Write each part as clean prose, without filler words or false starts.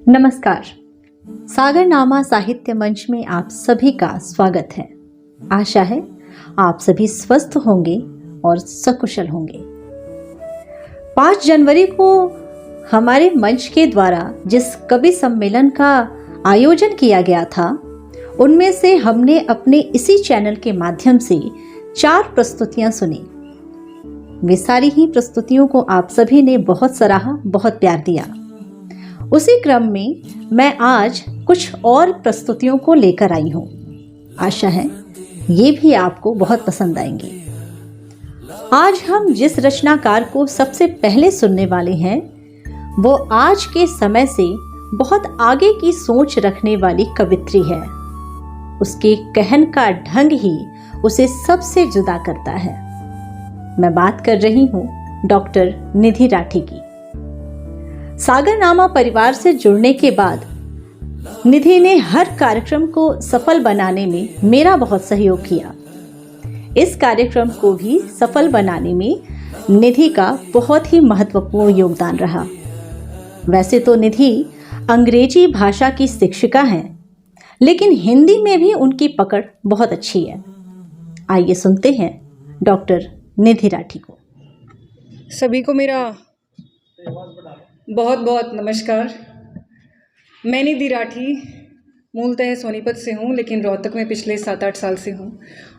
नमस्कार। सागरनामा साहित्य मंच में आप सभी का स्वागत है। आशा है आप सभी स्वस्थ होंगे और सकुशल होंगे। 5 जनवरी को हमारे मंच के द्वारा जिस कवि सम्मेलन का आयोजन किया गया था, उनमें से हमने अपने इसी चैनल के माध्यम से 4 प्रस्तुतियां सुनी। वे सारी ही प्रस्तुतियों को आप सभी ने बहुत सराहा, बहुत प्यार दिया। उसी क्रम में मैं आज कुछ और प्रस्तुतियों को लेकर आई हूँ। आशा है ये भी आपको बहुत पसंद आएंगी। आज हम जिस रचनाकार को सबसे पहले सुनने वाले हैं, वो आज के समय से बहुत आगे की सोच रखने वाली कवित्री है। उसके कहन का ढंग ही उसे सबसे जुदा करता है। मैं बात कर रही हूँ डॉक्टर निधि राठी की। सागरनामा परिवार से जुड़ने के बाद निधि ने हर कार्यक्रम को सफल बनाने में मेरा बहुत सहयोग किया। इस कार्यक्रम को भी सफल बनाने में निधि का बहुत ही महत्वपूर्ण योगदान रहा। वैसे तो निधि अंग्रेजी भाषा की शिक्षिका हैं, लेकिन हिंदी में भी उनकी पकड़ बहुत अच्छी है। आइए सुनते हैं डॉक्टर निधि राठी को। सभी को मेरा बहुत बहुत नमस्कार। मैं निधि राठी मूलतः सोनीपत से हूँ, लेकिन रोहतक में पिछले 7-8 साल से हूँ।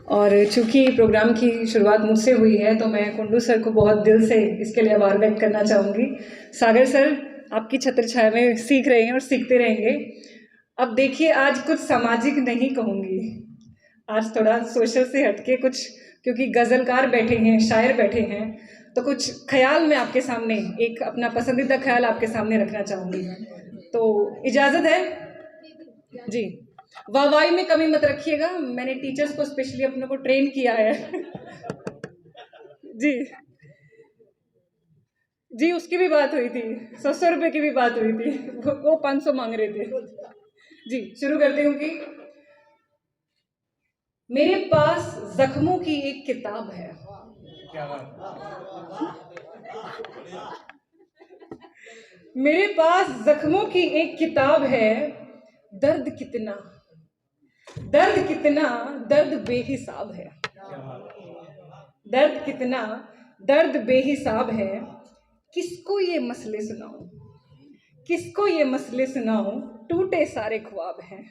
और चूँकि प्रोग्राम की शुरुआत मुझसे हुई है, तो मैं कुंडू सर को बहुत दिल से इसके लिए आभार व्यक्त करना चाहूँगी। सागर सर आपकी छत्र छाया में सीख रहे हैं और सीखते रहेंगे। अब देखिए, आज कुछ सामाजिक नहीं कहूँगी, आज थोड़ा सोशल से हटके कुछ, क्योंकि गज़लकार बैठे हैं, शायर बैठे हैं, तो कुछ ख्याल मैं आपके सामने, एक अपना पसंदीदा ख्याल आपके सामने रखना चाहूँगी। तो इजाज़त है जी। वाहवाही में कमी मत रखिएगा, मैंने टीचर्स को स्पेशली अपनों को ट्रेन किया है जी जी। उसकी भी बात हुई थी, 100 रुपये की भी बात हुई थी, वो 500 मांग रहे थे जी। शुरू करती हूँ कि मेरे पास जख्मों की एक किताब है। मेरे पास जख्मों की एक किताब है। दर्द कितना, दर्द कितना, दर्द बेहिसाब है। दर्द कितना, दर्द बेहिसाब है। किसको ये मसले सुनाऊं, किसको ये मसले सुनाऊं, टूटे सारे ख्वाब हैं,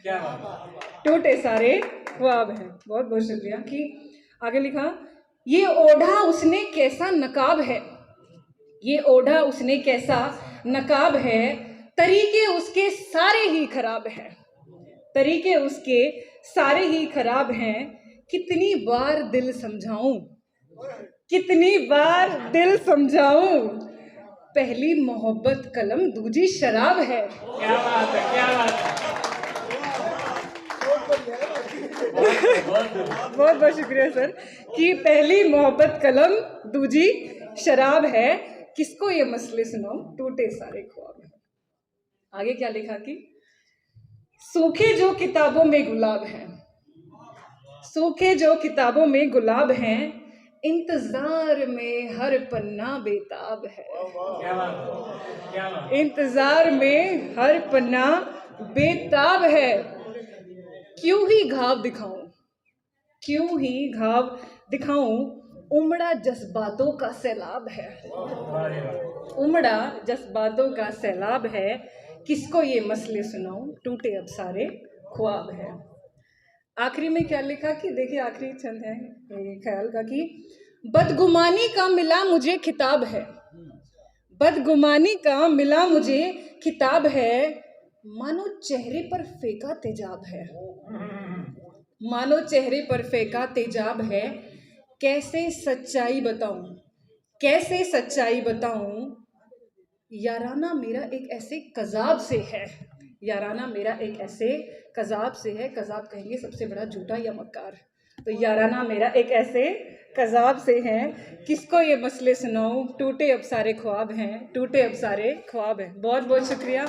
टूटे सारे ख्वाब हैं। बहुत बहुत शुक्रिया। कि आगे लिखा, ये ओढ़ा उसने कैसा नकाब है, ये ओढ़ा उसने कैसा नकाब है, तरीके उसके सारे ही खराब हैं, तरीके उसके सारे ही खराब हैं। कितनी बार दिल समझाऊं, कितनी बार दिल समझाऊं, पहली मोहब्बत कलम दूजी शराब है। क्या बात है, क्या बात है। बहुत बहुत शुक्रिया सर। कि पहली मोहब्बत कलम दूजी शराब है, किसको ये मसले सुनाऊं, टूटे सारे ख्वाब हैं। आगे क्या लिखा कि सूखे जो किताबों में गुलाब हैं, सूखे जो किताबों में गुलाब हैं, इंतजार में हर पन्ना बेताब है। इंतजार में हर पन्ना बेताब है। क्यों ही घाव दिखाऊं, क्यों ही घाव दिखाऊं, उमड़ा जज्बातों का सैलाब है, उमड़ा जज्बातों का सैलाब है। किसको ये मसले सुनाऊं, टूटे अब सारे ख्वाब है। आखिरी में क्या लिखा कि देखिए, आखिरी छंद है मेरे ख्याल का कि बदगुमानी का मिला मुझे खिताब है, बदगुमानी का मिला मुझे खिताब है, मानो चेहरे पर फेंका तेजाब है, मानो चेहरे पर फेंका तेजाब है। कैसे सच्चाई बताऊं, कैसे सच्चाई बताऊं, याराना मेरा एक ऐसे कज़ाब से है, याराना मेरा एक ऐसे कज़ाब से है। कज़ाब कहेंगे सबसे बड़ा झूठा या मक्कार, तो याराना मेरा एक ऐसे कज़ाब से है। किसको ये मसले सुनाऊं, टूटे अब सारे ख्वाब हैं, टूटे अब सारे ख्वाब हैं। बहुत बहुत शुक्रिया।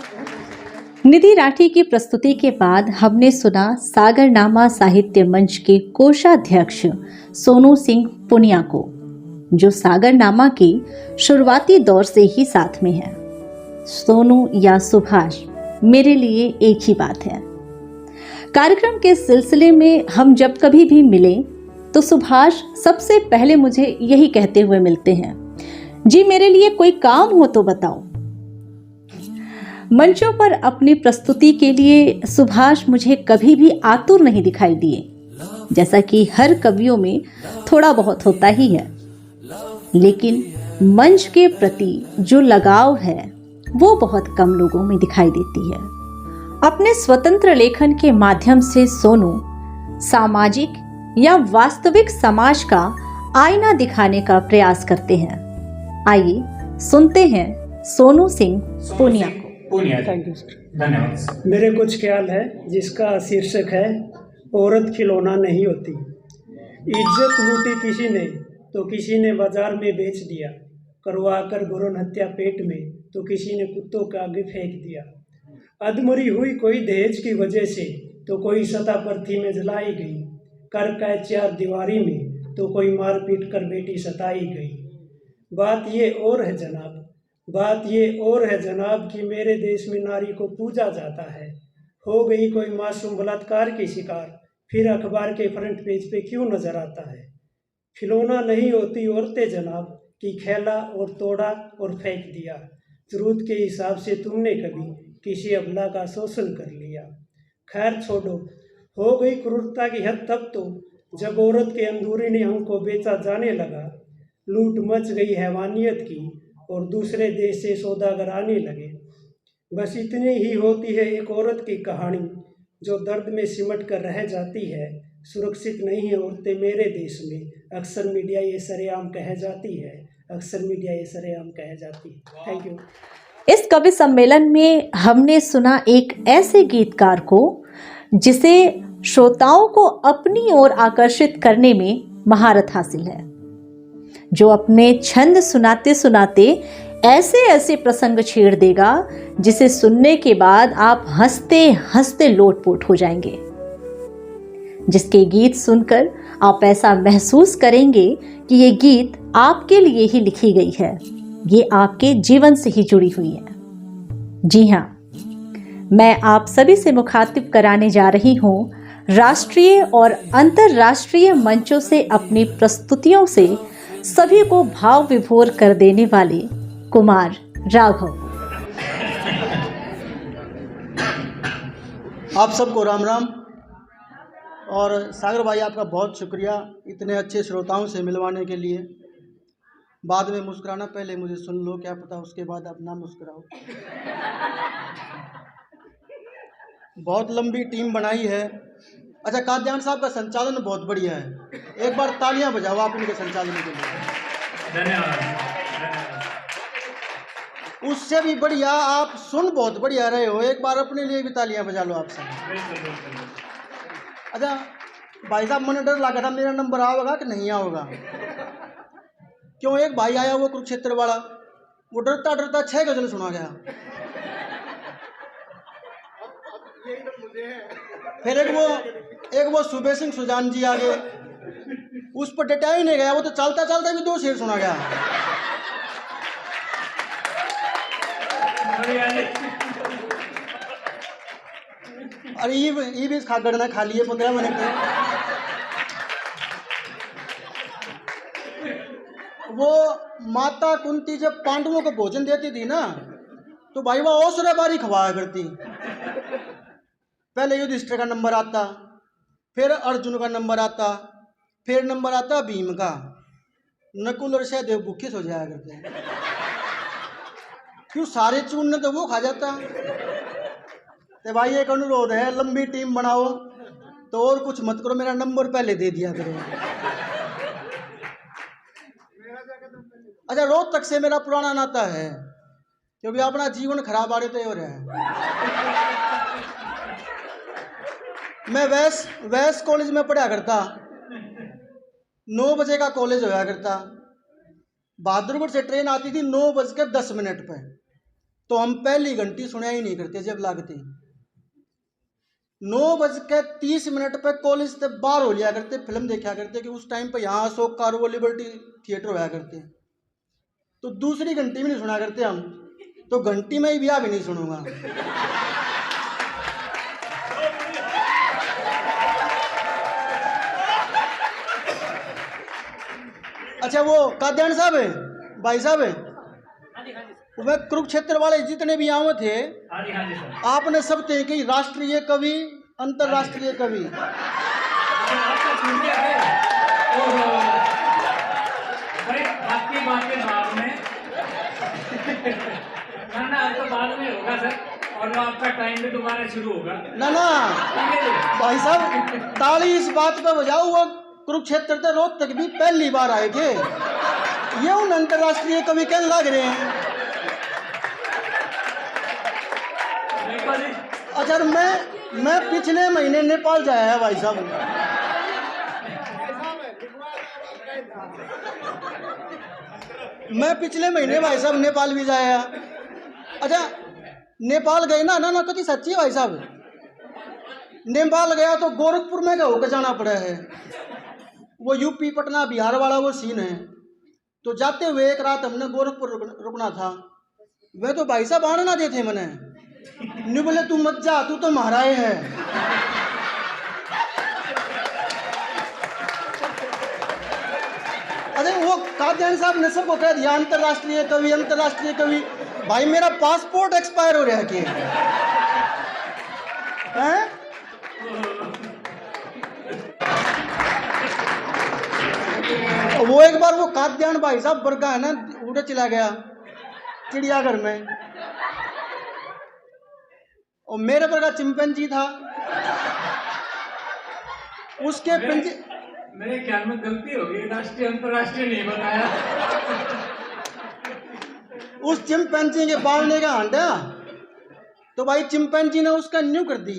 निधि राठी की प्रस्तुति के बाद हमने सुना सागरनामा साहित्य मंच के कोषाध्यक्ष सोनू सिंह पुनिया को, जो सागरनामा के शुरुआती दौर से ही साथ में है। सोनू या सुभाष मेरे लिए एक ही बात है। कार्यक्रम के सिलसिले में हम जब कभी भी मिले तो सुभाष सबसे पहले मुझे यही कहते हुए मिलते हैं, जी मेरे लिए कोई काम हो तो बताओ। मंचों पर अपनी प्रस्तुति के लिए सुभाष मुझे कभी भी आतुर नहीं दिखाई दिए, जैसा कि हर कवियों में थोड़ा बहुत होता ही है, लेकिन मंच के प्रति जो लगाव है वो बहुत कम लोगों में दिखाई देती है। अपने स्वतंत्र लेखन के माध्यम से सोनू सामाजिक या वास्तविक समाज का आईना दिखाने का प्रयास करते हैं। आइए सुनते हैं सोनू सिंह पूनिया को। थैंक यू सर, धन्यवाद। मेरे कुछ ख्याल है जिसका शीर्षक है औरत खिलौना नहीं होती। इज्जत लूटी किसी ने तो किसी ने बाजार में बेच दिया, करवा कर भ्रूण हत्या पेट में तो किसी ने कुत्तों के आगे फेंक दिया। अधमरी हुई कोई दहेज की वजह से तो कोई सता पर्थी में जलाई गई, कर कैद चार दीवारी में तो कोई मार पीट कर बेटी सताई गई। बात ये और है जनाब, बात ये और है जनाब कि मेरे देश में नारी को पूजा जाता है। हो गई कोई मासूम बलात्कार की शिकार, फिर अखबार के फ्रंट पेज पे क्यों नजर आता है। खिलौना नहीं होती औरतें जनाब कि खेला और तोड़ा और फेंक दिया। जरूरत के हिसाब से तुमने कभी किसी अबला का शोषण कर लिया। खैर छोड़ो, हो गई क्रूरता की हद तब तो जब औरत के अंदरूनी अंग को बेचा जाने लगा। लूट मच गई हैवानियत की और दूसरे देश से सौदागर आने लगे। बस इतनी ही होती है एक औरत की कहानी जो दर्द में सिमट कर रह जाती है। सुरक्षित नहीं है औरतें मेरे देश में, अक्सर मीडिया ये सरेआम कह जाती है, अक्सर मीडिया ये सरेआम कह जाती है। Thank you. इस कवि सम्मेलन में हमने सुना एक ऐसे गीतकार को जिसे श्रोताओं को अपनी ओर आकर्षित करने में महारत हासिल है, जो अपने छंद सुनाते सुनाते ऐसे ऐसे प्रसंग छेड़ देगा जिसे सुनने के बाद आप हंसते हंसते लोटपोट हो जाएंगे, जिसके गीत सुनकर आप ऐसा महसूस करेंगे कि ये गीत आपके लिए ही लिखी गई है, ये आपके जीवन से ही जुड़ी हुई है। जी हाँ, मैं आप सभी से मुखातिब कराने जा रही हूँ राष्ट्रीय और अंतर्राष्ट्रीय मंचों से अपनी प्रस्तुतियों से सभी को भाव विभोर कर देने वाले कुमार राघव। आप सबको राम राम। और सागर भाई आपका बहुत शुक्रिया इतने अच्छे श्रोताओं से मिलवाने के लिए। बाद में मुस्कुराना, पहले मुझे सुन लो, क्या पता उसके बाद आप ना मुस्कुराओ। बहुत लंबी टीम बनाई है। अच्छा, काद्यान साहब का संचालन बहुत बढ़िया है, एक बार तालियां बजाओ आप इनके संचालन के लिए। धन्यवाद। उससे भी बढ़िया आप सुन बहुत बढ़िया रहे हो, एक बार अपने लिए भी तालियां बजा लो आप सब। अच्छा भाई साहब, मुझे डर लगा था मेरा नंबर आओगा कि नहीं आओगा। क्यों, एक भाई आया वो कुरुक्षेत्र वाला, वो डरता डरता 6 गजल सुना गया। फिर एक वो सुबह सिंह सुजान जी आ गए, उस पर डटा ही नहीं गया, वो तो चलता चलता भी 2 शेर सुना गया। अरे ये भी खा गड़ना खा लिए 15 मिनट में। वो माता कुंती जब पांडवों को भोजन देती थी ना, तो भाई वो औसरे बारी खवाया करती। पहले युधिष्ठिर का नंबर आता, फिर अर्जुन का नंबर आता, फिर नंबर आता भीम का। नकुल और सहदेव भूखे सो जाया करते हैं, क्यों सारे चूर्ण तो वो खा जाता। तो भाई एक अनुरोध है, लंबी टीम बनाओ तो और कुछ मत करो, मेरा नंबर पहले दे दिया करो। अच्छा, रोहतक से मेरा पुराना नाता है, क्योंकि अपना जीवन खराब आ रहे हो रहा है। मैं वैस कॉलेज में पढ़ा करता, 9 बजे का कॉलेज होया करता। बहादुरगढ़ से ट्रेन आती थी 9:10 पे, तो हम पहली घंटी सुना ही नहीं करते जब लागती। 9:30 पे कॉलेज से बाहर हो लिया करते, फिल्म देखा करते कि उस टाइम पे यहाँ अशोक कार वो लिबर्टी थिएटर होया करते। तो दूसरी घंटी में नहीं सुना करते हम, तो घंटी में ही ब्याह भी नहीं सुनूंगा। अच्छा वो काद्यान साहब है, भाई साहब है, वह कुरुक्षेत्र वाले जितने भी आए थे, आपने सब थे कि राष्ट्रीय कवि, अंतर्राष्ट्रीय कवि। आपकी बातें बाद में ना तो बाद में होगा सर, और आपका टाइम भी दोबारा शुरू होगा। ना भाई साहब, ताली इस बात पे बजाओ, वो कुरुक्षेत्र से रोहतक भी पहली बार आए थे, ये उन अंतर्राष्ट्रीय कवि कहने लग रहे हैं। अच्छा मैं पिछले महीने नेपाल जाया है भाई साहब। मैं पिछले महीने भाई साहब नेपाल भी जाया। अच्छा नेपाल गए ना कति सच्ची भाई साहब। नेपाल गया तो गोरखपुर में होकर जाना पड़ा है, वो यूपी पटना बिहार वाला वो सीन है। तो जाते हुए एक रात हमने गोरखपुर रुकना था। वे तो भाई साहब आने ना देते मैंने, नहीं बोले तू मत जा, तू तो महाराज है। अरे वो काद्यान साहब ने सबको कह दिया अंतर्राष्ट्रीय कवि, अंतर्राष्ट्रीय कवि। भाई मेरा पासपोर्ट एक्सपायर हो रहा है हैं? वो एक बार वो काद्यान भाई साहब बरगा है ना, उड़े चला गया चिड़ियाघर में, और मेरे पर का चिंपैंजी था, उसके पिंजे। मेरे ख्याल में गलती हो गई, राष्ट्रीय अंतर्राष्ट्रीय नहीं बताया। उस चिंपैंजी के बांधने का हंडा, तो भाई चिंपैंजी ने उसका न्यू कर दी।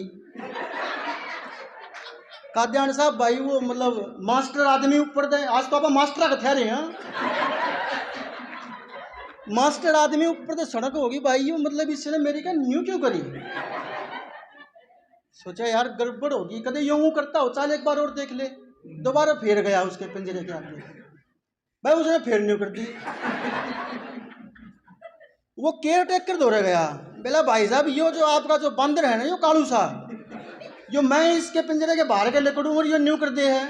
काद्यान साहब भाई वो मतलब मास्टर आदमी ऊपर दे, आज तो आप मास्टर का ठहरे हैं, मास्टर आदमी ऊपर से सड़क होगी भाई, ये मतलब इसने मेरी का न्यू क्यों करी। सोचा यार गड़बड़ होगी, कदे यूं करता हो, चल एक बार और देख ले। दोबारा फिर गया उसके पिंजरे के आगे, भाई उसने फिर न्यू कर दी। वो केयर टेकर दौड़े गया, बोला भाई साहब यो जो आपका जो बंदर है ना, यो कालू सा, जो मैं इसके पिंजरे के बाहर के लेकर और ये न्यू कर दे है।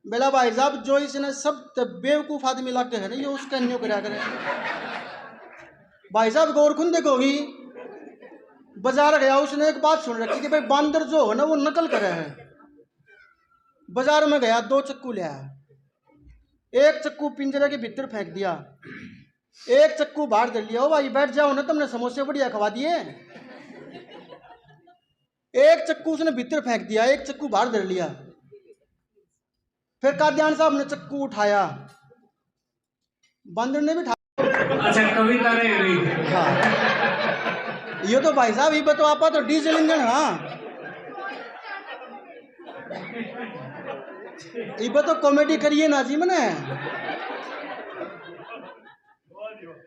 बोला भाई साहब जो इसने सब बेवकूफ़ आदमी लाके है ना, ये उसका न्यू करा करे। भाई साहब गौरखुंद देखोगी, बाजार गया, उसने एक बात सुन रखी कि भाई बंदर जो है ना वो नकल करे है। बाजार में गया, 2 चक्कू लिया, एक चक्कू पिंजरे के भीतर फेंक दिया, एक चक्कू बाहर दे लिया। ओ भाई बैठ जाओ ना, तुमने समोसे बढ़िया खवा दिए। एक चक्कू उसने भीतर फेंक दिया, एक चक्कू बाहर दे लिया। फिर काद्यान साहब ने चक्कू उठाया, बंदर ने भी उठाया। अच्छा कविता रह गई। हाँ ये तो भाई साहब ये तो आपा तो डीजल इंजन। हाँ ये तो कॉमेडी करिए ना जी। मैंने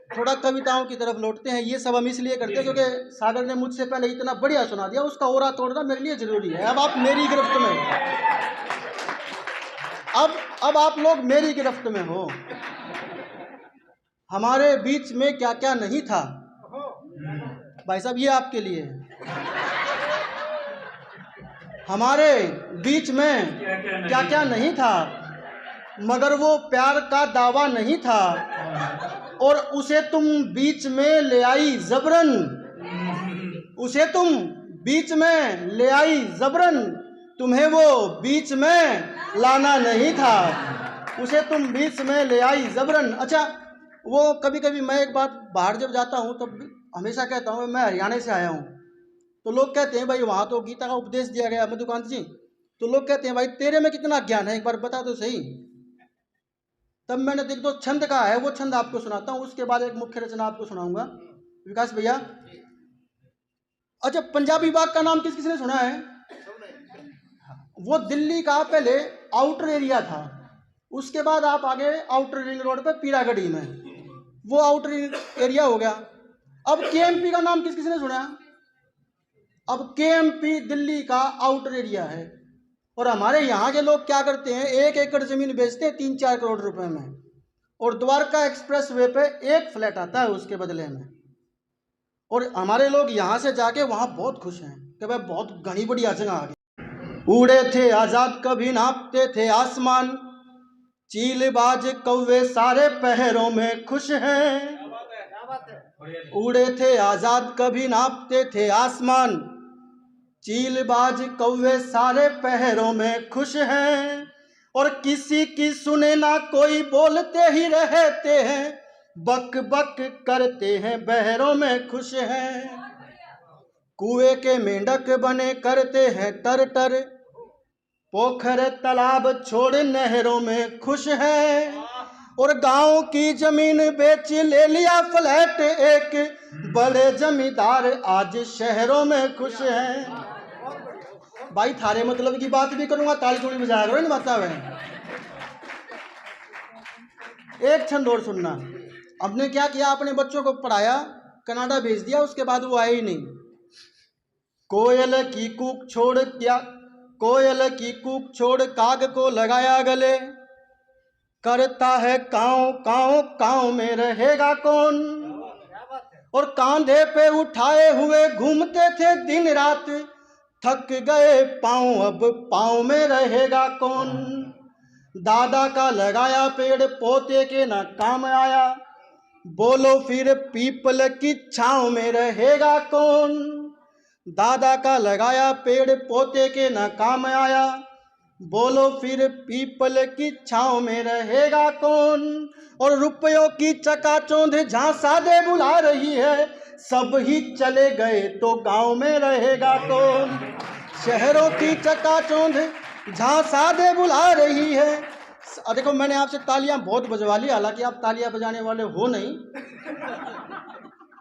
थोड़ा कविताओं की तरफ लौटते हैं। ये सब हम इसलिए करते हैं क्योंकि सागर ने मुझसे पहले इतना बढ़िया सुना दिया, उसका ओरा तोड़ना मेरे लिए जरूरी है। अब आप मेरी गिरफ्त में, अब आप लोग मेरी गिरफ्त में हो। हमारे बीच में क्या क्या नहीं था भाई साहब, ये आपके लिए। हमारे बीच में क्या क्या नहीं था, मगर वो प्यार का दावा नहीं था, और उसे तुम बीच में ले आई जबरन, उसे तुम बीच में ले आई जबरन, तुम्हें वो बीच में लाना नहीं था, उसे तुम बीच में ले आई जबरन। अच्छा वो कभी कभी मैं एक बात बाहर जब जाता हूँ तब हमेशा कहता हूँ मैं हरियाणा से आया हूँ, तो लोग कहते हैं भाई वहाँ तो गीता का उपदेश दिया गया मधुकांत जी, तो लोग कहते हैं भाई तेरे में कितना ज्ञान है, एक बार बता दो सही। तब मैंने देख दो छंद का है, वो छंद आपको सुनाता हूँ, उसके बाद एक मुख्य रचना आपको सुनाऊंगा। विकास भैया, अच्छा पंजाबी बाग का नाम किस किसने सुना है? वो दिल्ली का पहले आउटर एरिया था, उसके बाद आप आगे आउटर रिंग रोड पे पीरागढ़ी में, वो आउटर एरिया हो गया। अब केएमपी का नाम किस किसने सुना? अब केएमपी दिल्ली का आउटर एरिया है, और हमारे यहाँ के लोग क्या करते हैं, 1 एकड़ जमीन बेचते हैं 3-4 करोड़ रुपए में, और द्वारका एक्सप्रेस वे पे 1 फ्लैट आता है उसके बदले में। और हमारे लोग यहाँ से जाके वहाँ बहुत खुश हैं कि भाई बहुत घनी बढ़िया जगह आ गई। उड़े थे आज़ाद कभी नापते थे आसमान, चीलबाज कौवे सारे पहरों में खुश हैं, उड़े थे आजाद कभी नापते थे आसमान। चीलबाज कौवे सारे पहरों में खुश हैं, और किसी की सुने ना कोई बोलते ही रहते हैं, बक बक करते हैं बहरों में खुश हैं। कुएं के मेंढक बने करते हैं टर टर, पोखर तालाब छोड़ नहरों में खुश है। और गांव की जमीन बेच ले लिया फ्लैट एक, बड़े जमींदार आज शहरों में खुश हैं। भाई थारे मतलब की बात भी करूंगा, ताली थोड़ी बजाया करो, नहीं बता है। एक छंद और सुनना। हमने क्या किया, अपने बच्चों को पढ़ाया, कनाडा भेज दिया, उसके बाद वो आए ही नहीं। कोयल की कूक छोड़ क्या, कोयल की कूक छोड़ काग को लगाया गले, करता है काँव काँव काँव में रहेगा कौन। और कांधे पे उठाए हुए घूमते थे दिन रात, थक गए पाँव अब पाँव में रहेगा कौन। दादा का लगाया पेड़ पोते के ना काम आया, बोलो फिर पीपल की छाँव में रहेगा कौन। दादा का लगाया पेड़ पोते के ना काम आया, बोलो फिर पीपल की छाँव में रहेगा कौन। और रुपयों की चकाचौंध झांसा दे बुला रही है, सब ही चले गए तो गांव में रहेगा कौन। शहरों की चकाचौंध झांसा दे बुला रही है। देखो मैंने आपसे तालियां बहुत बजवा ली, हालांकि आप तालियां बजाने वाले हो नहीं,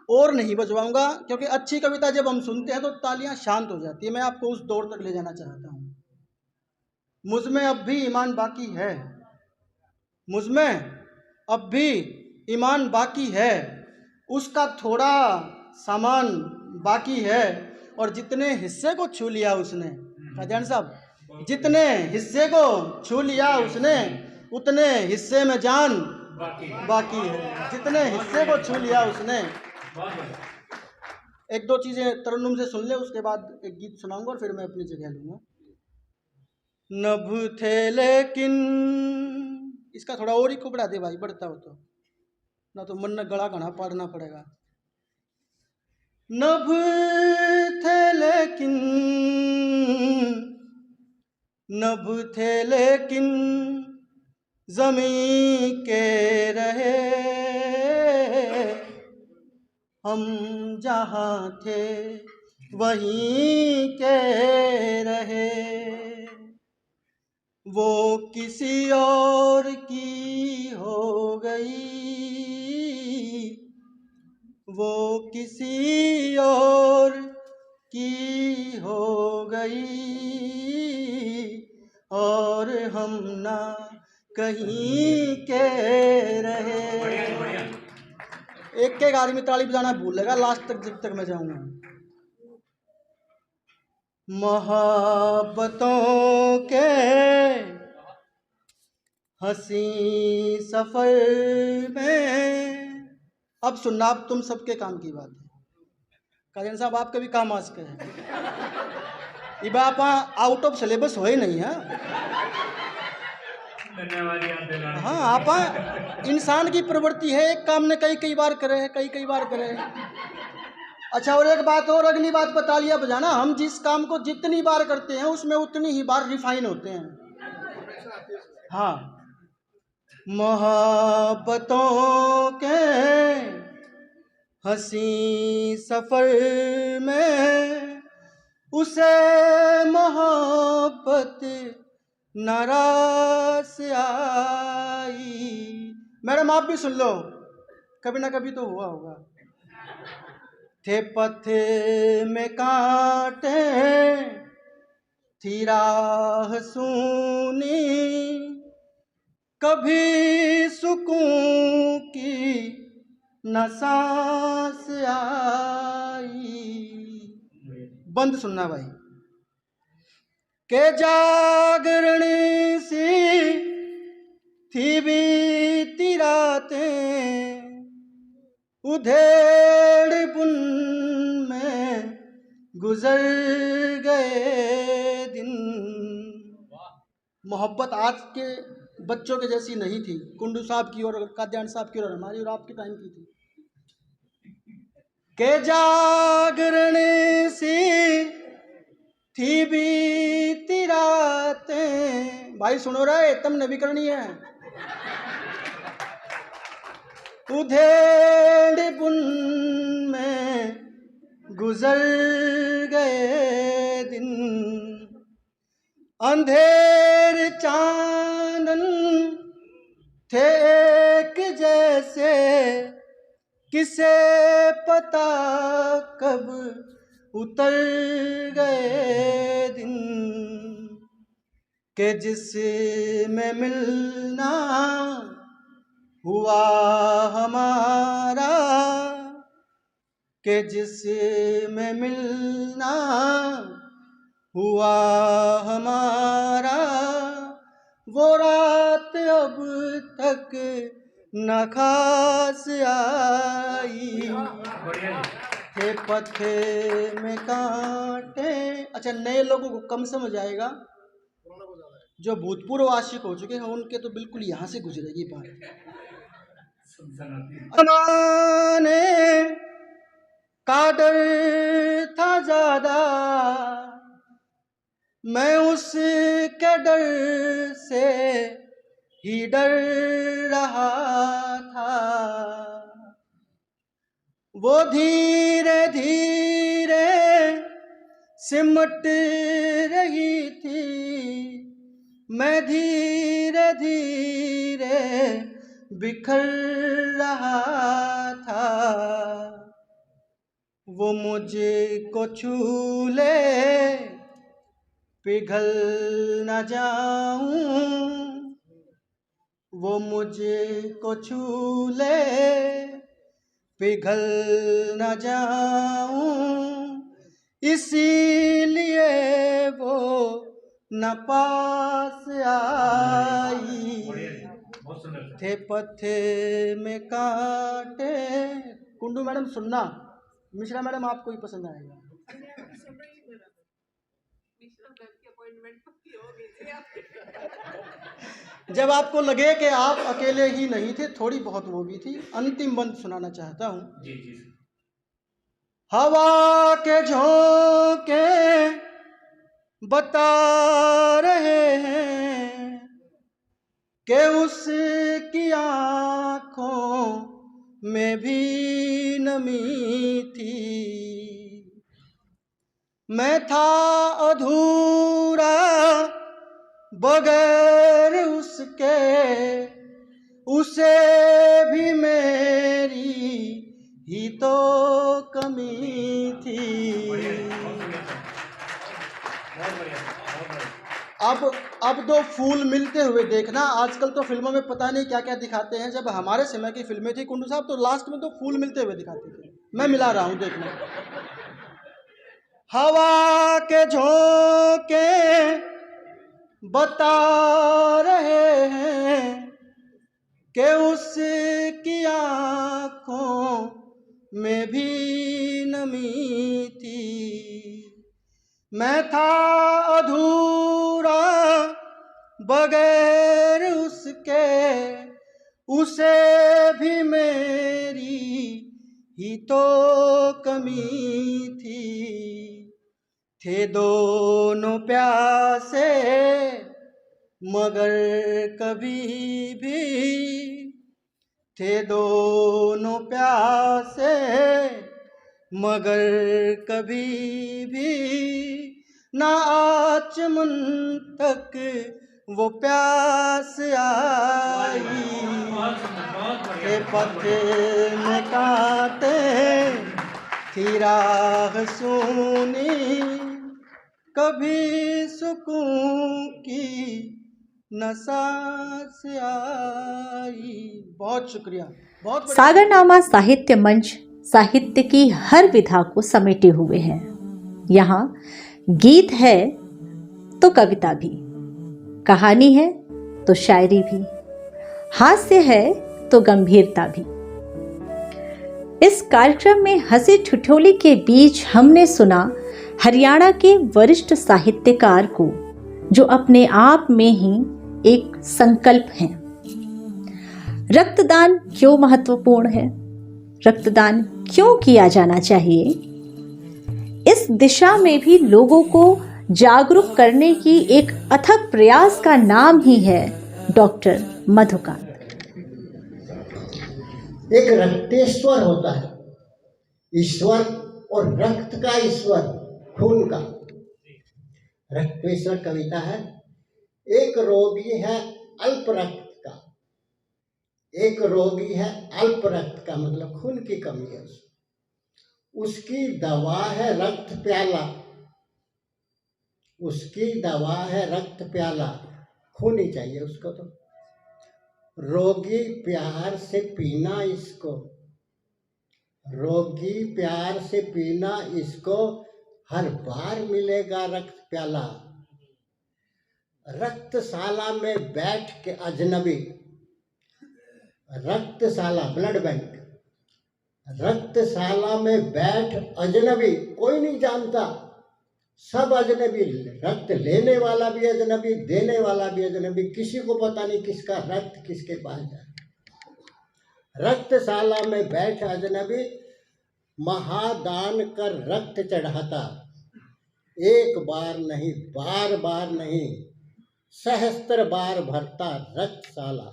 और नहीं बजवाऊंगा, क्योंकि अच्छी कविता जब हम सुनते हैं तो तालियां शांत हो जाती है। मैं आपको उस दौर तक ले जाना चाहता हूँ। मुझ में अब भी ईमान बाकी है, मुझ में अब भी ईमान बाकी है, उसका थोड़ा सामान बाकी है। और जितने हिस्से को छू लिया उसने, खजान साहब, जितने हिस्से को छू लिया उसने, उतने हिस्से में जान बाकी है। जितने हिस्से को छू लिया उसने। एक दो चीजें तरन्नुम से सुन ले, उसके बाद एक गीत सुनाऊंगा और फिर मैं अपनी जगह लूंगा। नभ थे लेकिन, इसका थोड़ा और ही कुबड़ा दे भाई, बढ़ता हो तो, ना तो मन न गला घना पाड़ना पड़ेगा। नभ थे लेकिन, नभ थे लेकिन ज़मीं के रहे, हम जहाँ थे वहीं के रहे। वो किसी और की हो गई, वो किसी और की हो गई, और हम ना कहीं के रहे। एक आदमी ताली बजाना भूल लेगा लास्ट तक, जब तक मैं जाऊंगा। मोहब्बतों के हंसी सफर में, अब सुनना, अब तुम सबके काम की बात है। काजन साहब आपका भी काम आज का है, ये आप आउट ऑफ सिलेबस हो ही नहीं है। हाँ, आप इंसान की प्रवृत्ति है, एक काम ने कई बार करे, कई बार करे। अच्छा, और एक बात और, अगली बात बता लिया बजाना, हम जिस काम को जितनी बार करते हैं उसमें उतनी ही बार रिफाइन होते हैं। हाँ, मोहब्बतों के हंसी सफर में, उसे मोहब्बत नाराज आई। मैडम आप भी सुन लो, कभी ना कभी तो हुआ होगा। थे पथ में कांटे, थी राह सूनी, कभी सुकून की न सांस आई। बंद सुनना भाई। के जागरण सी थी बीती रातें, उधेड़ बुन में गुजर गए दिन। मोहब्बत आज के बच्चों के जैसी नहीं थी। कुंडू साहब की और काद्यान साहब की और हमारी और आपके टाइम की थी। के जागरण सी थी बीती रातें। भाई सुनो रहे तम नबी करनी है। उधेड़ बुन में गुजर गए दिन, अंधेर चांदन थे एक जैसे, किसे पता कब उतर गए दिन, के जिसमें मिलना हुआ हमारा, के जिसमें मिलना हुआ हमारा, वो रात अब तक न खास आई, थे पत्थे में कांटे। अच्छा, नए लोगों को कम समझ आएगा, जो भूतपूर्व आशिक हो चुके हैं उनके तो बिल्कुल यहाँ से गुजरेगी बात। जमाने का डर था ज्यादा, मैं उसके डर से ही डर रहा था, वो धीरे धीरे सिमट रही थी, मैं धीरे धीरे बिखर रहा था, वो मुझे को छू ले पिघल न जाऊं, वो मुझे को छू ले पिघल न जाऊं, इसीलिए वो न पास आई, थे पत्थे में कांटे। कुंडू मैडम सुनना, मिश्रा मैडम आपको ही पसंद आएगा। जब आपको लगे कि आप अकेले ही नहीं थे, थोड़ी बहुत वो भी थी। अंतिम बंद सुनाना चाहता हूं। जी जी। हवा के झोंके बता रहे हैं कि उसकी आंखों में भी नमी थी, मैं था अधूरा बगैर उसके, उसे भी मेरी ही तो कमी थी। अब दो फूल मिलते हुए देखना। आजकल तो फिल्मों में पता नहीं क्या क्या दिखाते हैं। जब हमारे समय की फिल्में थी कुंडू साहब, तो लास्ट में तो फूल मिलते हुए दिखाते थे। मैं मिला रहा हूं, देखना। हवा के झोंके बता रहे हैं कि उसकी आंखों में भी नमी थी, मैं था अधूरा बगैर उसके, उसे भी मेरी ही तो कमी थी। थे दोनों प्यासे मगर कभी भी, थे दोनों प्यासे मगर कभी भी ना आचमन तक वो प्यास आई, के पत्ते में कांटे थी राह सुनी, कभी सुकून की न सांस आई। बहुत शुक्रिया, बहुत। सागरनामा साहित्य मंच साहित्य की हर विधा को समेटे हुए है। यहाँ गीत है तो कविता भी, कहानी है तो शायरी भी, हास्य है तो गंभीरता भी। इस कार्यक्रम में हंसी ठिठोली के बीच हमने सुना हरियाणा के वरिष्ठ साहित्यकार को, जो अपने आप में ही एक संकल्प है। रक्तदान क्यों महत्वपूर्ण है? रक्तदान क्यों किया जाना चाहिए? इस दिशा में भी लोगों को जागरूक करने की एक अथक प्रयास का नाम ही है डॉक्टर मधुकांत। एक रक्तेश्वर होता है, ईश्वर, और रक्त का ईश्वर, खून का। रक्तेश्वर कविता है, एक रोगी है अल्प रक्त का, एक रोगी है अल्प रक्त का, मतलब खून की कमी है उसकी दवा है रक्त प्याला, उसकी दवा है रक्त प्याला, खून ही चाहिए उसको। तो रोगी प्यार से पीना इसको, रोगी प्यार से पीना इसको, हर बार मिलेगा रक्त प्याला। रक्तशाला में बैठ के अजनबी, रक्तशाला ब्लड बैंक, रक्तशाला में बैठ अजनबी, कोई नहीं जानता, सब अजनबी, रक्त लेने वाला भी अजनबी, देने वाला भी अजनबी, किसी को पता नहीं किसका रक्त किसके पास जाए। रक्तशाला में बैठ अजनबी, महादान कर रक्त चढ़ाता, एक बार नहीं बार बार नहीं, सहस्त्र बार भरता रक्तशाला,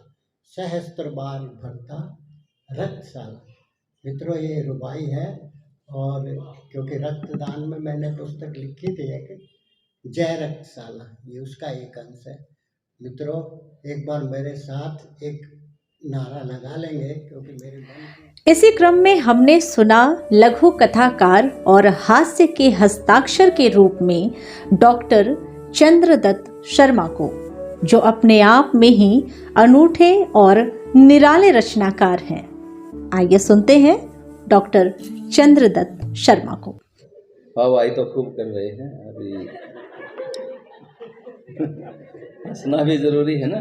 सहस्त्र बार भरता रक्तशाला। मित्रों, ये रुबाई है, और क्योंकि रक्तदान में मैंने पुस्तक लिखी थी एक, जय रक्तशाला, ये उसका एक अंश है। मित्रों, एक बार मेरे साथ एक नारा लगा लेंगे, क्योंकि मेरे मन। इसी क्रम में हमने सुना लघु कथाकार और हास्य के हस्ताक्षर के रूप में डॉक्टर चंद्रदत्त शर्मा को, जो अपने आप में ही अनूठे और निराले रचनाकार हैं। आइए सुनते हैं डॉक्टर चंद्रदत्त शर्मा को। हवाई तो खूब कर रहे हैं अभी, हंसना भी जरूरी है ना।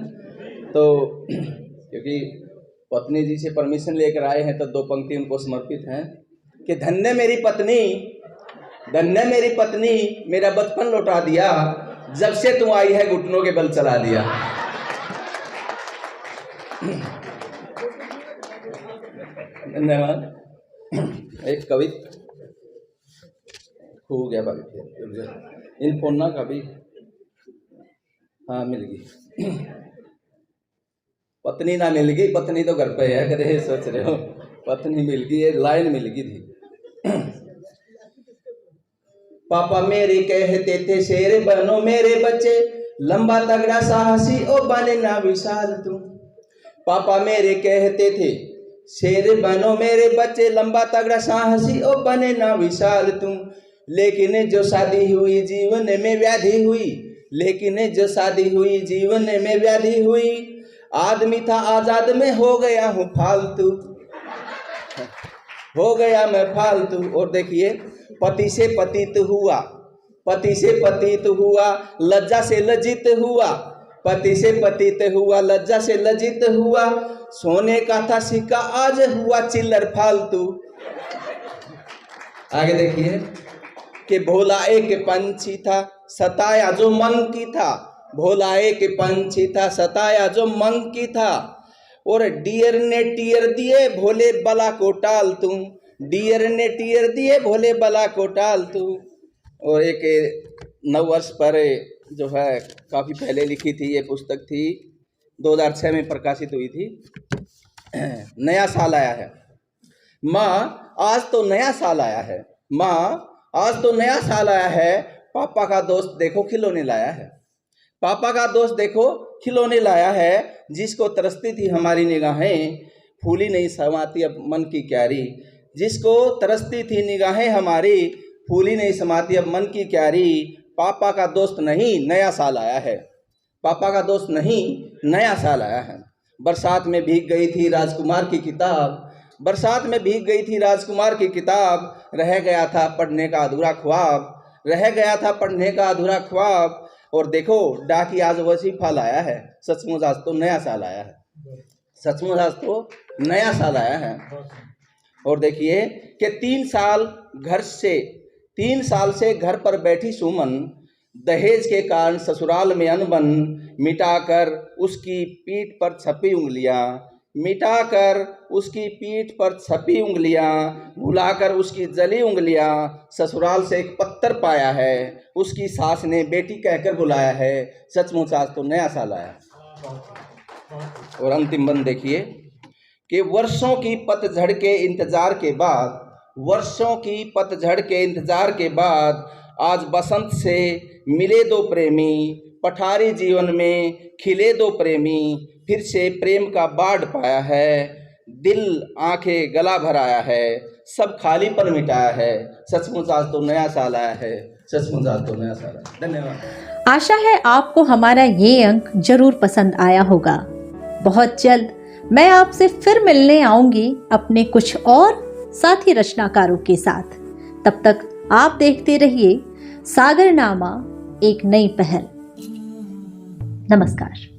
तो क्योंकि पत्नी जी से परमिशन लेकर आए हैं, तो दो पंक्ति उनको समर्पित हैं कि धन्य मेरी पत्नी, धन्य मेरी पत्नी, मेरा बचपन लौटा दिया, जब से तू आई है घुटनों के बल चला दिया। धन्यवाद। एक कवि खो गया भाई, इन फोन ना कभी, हाँ मिल गई, पत्नी ना मिल गई, पत्नी तो घर पे है, करे सोच रहे हो, पत्नी मिल गई, एक लाइन मिल गई थी। पापा मेरे कहते थे शेर बनो मेरे बच्चे, लंबा तगड़ा साहसी ओ बने ना विशाल तू। पापा मेरे कहते थे शेर बनो मेरे बच्चे, लंबा तगड़ा साहसी ओ बने ना विशाल तू। लेकिन जो शादी हुई जीवन में व्याधि हुई, लेकिन जो शादी हुई जीवन में व्याधि हुई, आदमी था आजाद में हो गया हूँ फालतू, हो गया मैं फालतू। और देखिए, पति से पतित हुआ, पति से पतित हुआ, लज्जा से लज्जित हुआ, पति से पतित हुआ, लज्जा से लज्जित हुआ, सोने का था सिक्का आज हुआ चिल्लर फालतू। आगे देखिए कि भोला एक पंछी था, सताया जो मन की था, भोला एक पंछी था, सताया जो मन की था, और डियर ने टीयर दिए भोले बला को टाल तू, डियर ने टीयर दिए भोले बला को टाल तू। और एक 9 वर्ष पर जो है, काफ़ी पहले लिखी थी ये पुस्तक थी, 2006 में प्रकाशित हुई थी। नया साल आया है माँ, आज तो नया साल आया है माँ, आज तो नया साल आया है, पापा का दोस्त देखो खिलौने लाया है, पापा का दोस्त देखो खिलौने लाया है, जिसको तरसती थी हमारी निगाहें, फूली नहीं समाती अब मन की क्यारी, जिसको तरसती थी निगाहें हमारी, फूली नहीं समाती अब मन की क्यारी। पापा का दोस्त नहीं नया साल आया है, पापा का दोस्त नहीं नया साल आया है। बरसात में भीग गई थी राजकुमार की किताब, बरसात में भीग गई थी राजकुमार की किताब, रह गया था पढ़ने का अधूरा ख्वाब, रह गया था पढ़ने का अधूरा ख्वाब। और देखो डाकी आज वजीफा लाया है, सचमुच आज तो नया साल आया है, सचमुच आज तो नया साल आया है। और देखिए कि 3 साल से घर पर बैठी सुमन, दहेज के कारण ससुराल में अनबन मिटाकर उसकी पीठ पर छपी उंगलियां, मिटाकर उसकी पीठ पर छपी उंगलियां, भुलाकर उसकी जली उंगलियां, ससुराल से एक पत्थर पाया है, उसकी सास ने बेटी कहकर बुलाया है, सचमुच आज तो नया साल आया। और अंतिम बंद देखिए कि वर्षों की पतझड़ के इंतजार के बाद, वर्षों की पतझड़ के इंतजार के बाद आज बसंत से मिले दो प्रेमी, पठारी जीवन में खिले दो प्रेमी, फिर से प्रेम का बाढ़ पाया है, दिल आंखें गला भर आया है, सब खालीपन मिटाया है, सचमुच आज तो नया साल आया है, सचमुच आज तो नया साल आया। धन्यवाद। आशा है आपको हमारा ये अंक जरूर पसंद आया होगा। बहुत जल्द मैं आपसे फिर मिलने आऊंगी अपने कुछ और साथी रचनाकारों के साथ। तब तक आप देखते रहिए सागरनामा, एक नई पहल। नमस्कार।